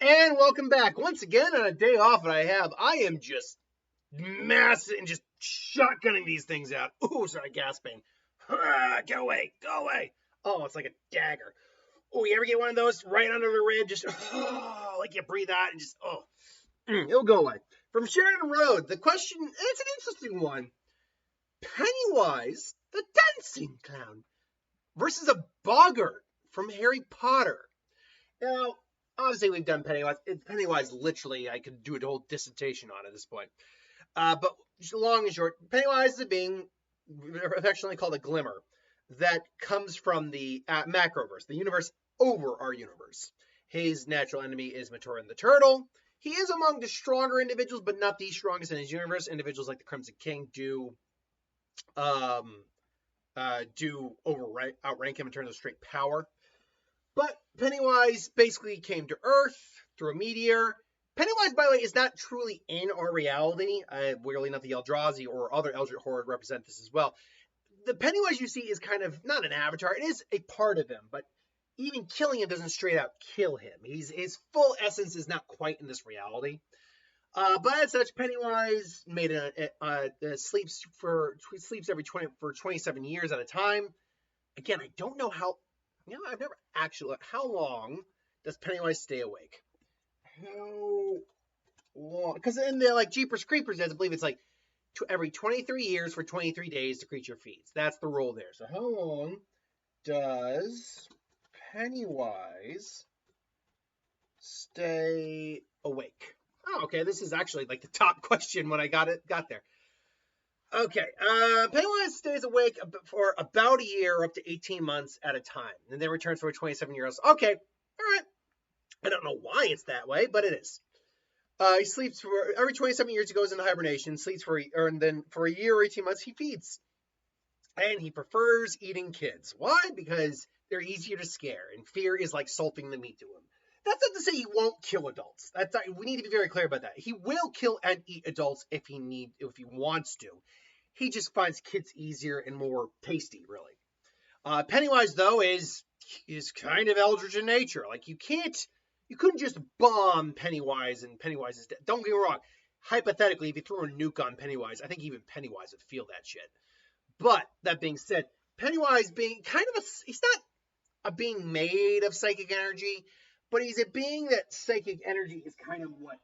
And welcome back once again on a day off that I am just massive and just shotgunning these things out. Ooh, sorry, gasping. Get away, go away. Oh, it's like a dagger. Oh, you ever get one of those right under the rib? Just like you breathe out and just it'll go away. From Sheridan Road, the question, it's an interesting one. Pennywise, the dancing clown, versus a Boggart from Harry Potter. Now, obviously, we've done Pennywise. Pennywise, literally, I could do a whole dissertation on at this point. But long and short, Pennywise is a being affectionately called a glimmer that comes from the macroverse, the universe over our universe. His natural enemy is Matoran the Turtle. He is among the stronger individuals, but not the strongest in his universe. Individuals like the Crimson King do outrank him in terms of straight power. But Pennywise basically came to Earth through a meteor. Pennywise, by the way, is not truly in our reality. Weirdly enough, the Eldrazi or other Eldritch horror represent this as well. The Pennywise you see is kind of not an avatar. It is a part of him, but even killing him doesn't straight out kill him. His full essence is not quite in this reality. But as such, Pennywise sleeps for 27 years at a time. Again, I don't know how. I've never actually looked. How long does Pennywise stay awake? How long? Because in the Jeepers Creepers, I believe it's every 23 years for 23 days the creature feeds. That's the rule there. So how long does Pennywise stay awake? Oh, okay. This is actually the top question when I got there. Okay, Pennywise stays awake for about a year, up to 18 months at a time, and then returns for 27 years. Okay, all right. I don't know why it's that way, but it is. He sleeps for every 27 years. He goes into hibernation, sleeps and then for a year or 18 months he feeds, and he prefers eating kids. Why? Because they're easier to scare, and fear is like salting the meat to him. That's not to say he won't kill adults. We need to be very clear about that. He will kill and eat adults if he wants to. He just finds kids easier and more tasty, really. Pennywise, though, is kind of eldritch in nature. You couldn't just bomb Pennywise and Pennywise is dead. Don't get me wrong. Hypothetically, if you throw a nuke on Pennywise, I think even Pennywise would feel that shit. But that being said, Pennywise being he's not a being made of psychic energy, but he's a being that psychic energy is kind of what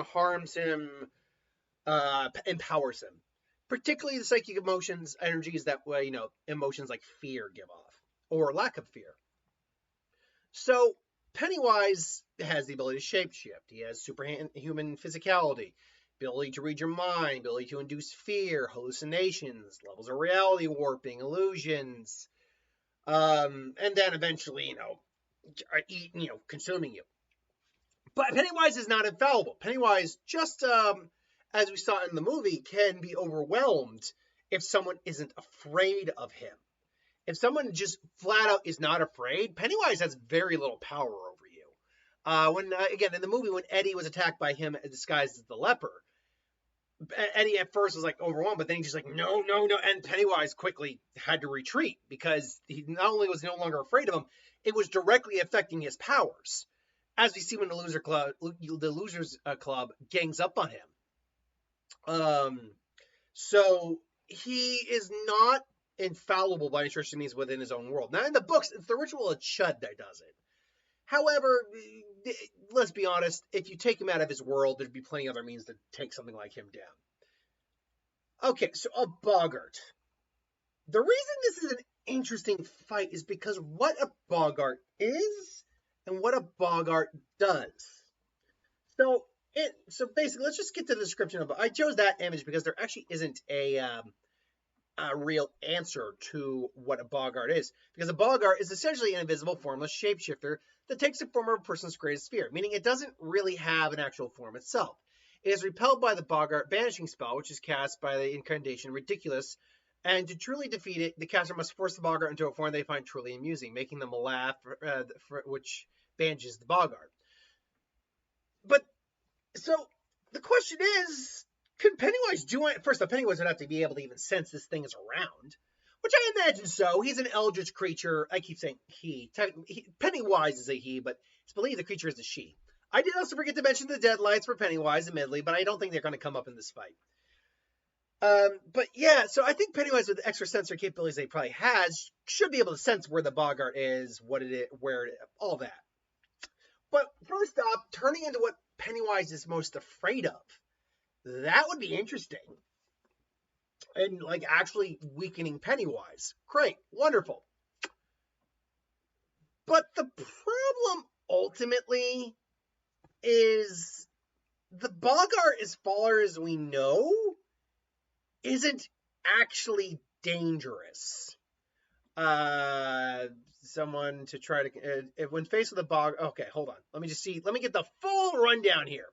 harms him, empowers him. Particularly the psychic energies that emotions like fear give off, or lack of fear. So Pennywise has the ability to shapeshift. He has superhuman physicality, ability to read your mind, ability to induce fear, hallucinations, levels of reality warping, illusions, and then eventually, consuming you. But Pennywise is not infallible. Pennywise, just as we saw in the movie, can be overwhelmed if someone isn't afraid of him. If someone just flat out is not afraid, Pennywise has very little power over you. Again, in the movie, when Eddie was attacked by him disguised as the leper, Eddie at first was overwhelmed, but then he's just no. And Pennywise quickly had to retreat because he not only was no longer afraid of him, it was directly affecting his powers. As we see when the Losers Club gangs up on him. So he is not infallible by any stretch of means within his own world. Now in the books, it's the ritual of Chud that does it. However, let's be honest, if you take him out of his world, there'd be plenty of other means to take something like him down. Okay, so a Boggart. The reason this is an interesting fight is because what a Boggart is and what a Boggart does. So basically, let's just get to the description of it. I chose that image because there actually isn't a real answer to what a Boggart is. Because a Boggart is essentially an invisible, formless shapeshifter that takes the form of a person's greatest fear, meaning it doesn't really have an actual form itself. It is repelled by the Boggart banishing spell, which is cast by the incarnation Ridiculous, and to truly defeat it, the caster must force the Boggart into a form they find truly amusing, making them laugh, which banishes the Boggart. But so the question is, could Pennywise do it? First off, Pennywise would have to be able to even sense this thing is around, which I imagine so. He's an eldritch creature. I keep saying he. Pennywise is a he, but It's believed the creature is a she. I did also forget to mention the deadlights for Pennywise, admittedly, but I don't think they're going to come up in this fight. But yeah, so I think Pennywise, with the extrasensory capabilities they probably has, should be able to sense where the Boggart is, what it is, where it is, all that. But first off, turning into what Pennywise is most afraid of, that would be interesting. And like actually weakening Pennywise. Great, wonderful. But the problem ultimately is the Boggart, as far as we know, isn't actually dangerous. Someone to try to when faced with a Boggart. Okay, hold on. Let me get the full rundown here.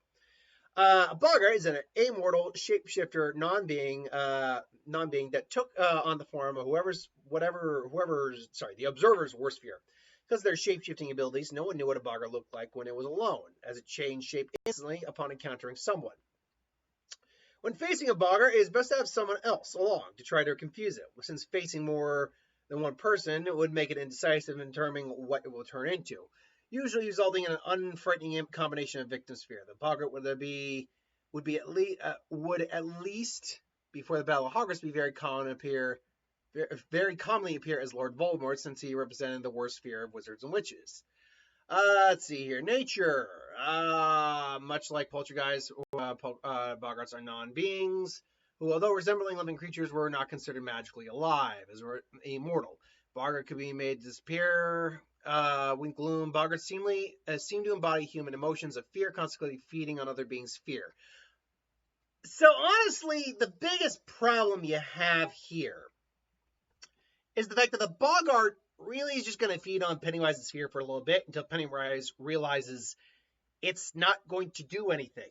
A Boggart is an immortal shapeshifter non-being that took on the form of the observer's worst fear. Because of their shape-shifting abilities, no one knew what a Boggart looked like when it was alone, as it changed shape instantly upon encountering someone. When facing a Boggart, it is best to have someone else along to try to confuse it, since facing more than one person would make it indecisive in determining what it will turn into, usually resulting in an unfrightening combination of victims' fear. The Boggart would at least before the Battle of Hogwarts be very commonly appear as Lord Voldemort, since he represented the worst fear of wizards and witches. Let's see here. Nature. Much like poltergeists, Boggarts are non-beings who, although resembling living creatures, were not considered magically alive, as were immortal. Boggart could be made to disappear when gloom. Boggarts seem to embody human emotions of fear, consequently feeding on other beings' fear. So honestly, the biggest problem you have here is the fact that the Boggart really is just going to feed on Pennywise's fear for a little bit until Pennywise realizes it's not going to do anything.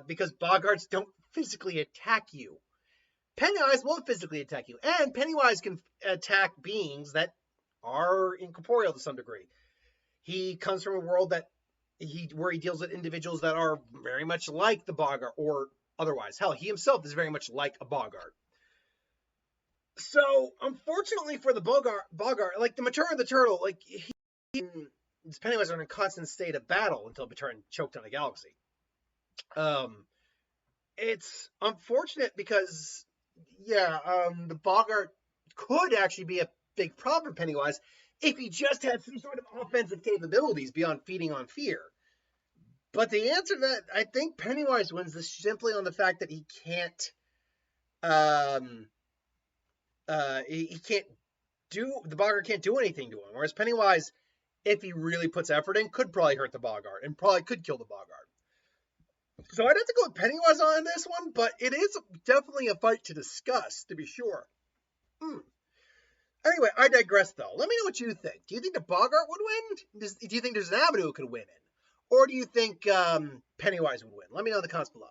Because Boggarts don't physically attack you. Pennywise won't physically attack you. And Pennywise can attack beings that are incorporeal to some degree. He comes from a world where he deals with individuals that are very much like the Boggart, or otherwise. Hell, he himself is very much like a Boggart. So, unfortunately for the Boggart, like the Mature and the Turtle, like Pennywise are in a constant state of battle until Mature choked on a galaxy. It's unfortunate because, the Boggart could actually be a big problem for Pennywise if he just had some sort of offensive capabilities beyond feeding on fear. But the answer to that, I think Pennywise wins this simply on the fact that he can't, the Boggart can't do anything to him. Whereas Pennywise, if he really puts effort in, could probably hurt the Boggart and probably could kill the Boggart. So I'd have to go with Pennywise on this one, but it is definitely a fight to discuss, to be sure. Anyway, I digress, though. Let me know what you think. Do you think the Boggart would win? Do you think there's an avenue it could win in? Or do you think Pennywise would win? Let me know in the comments below.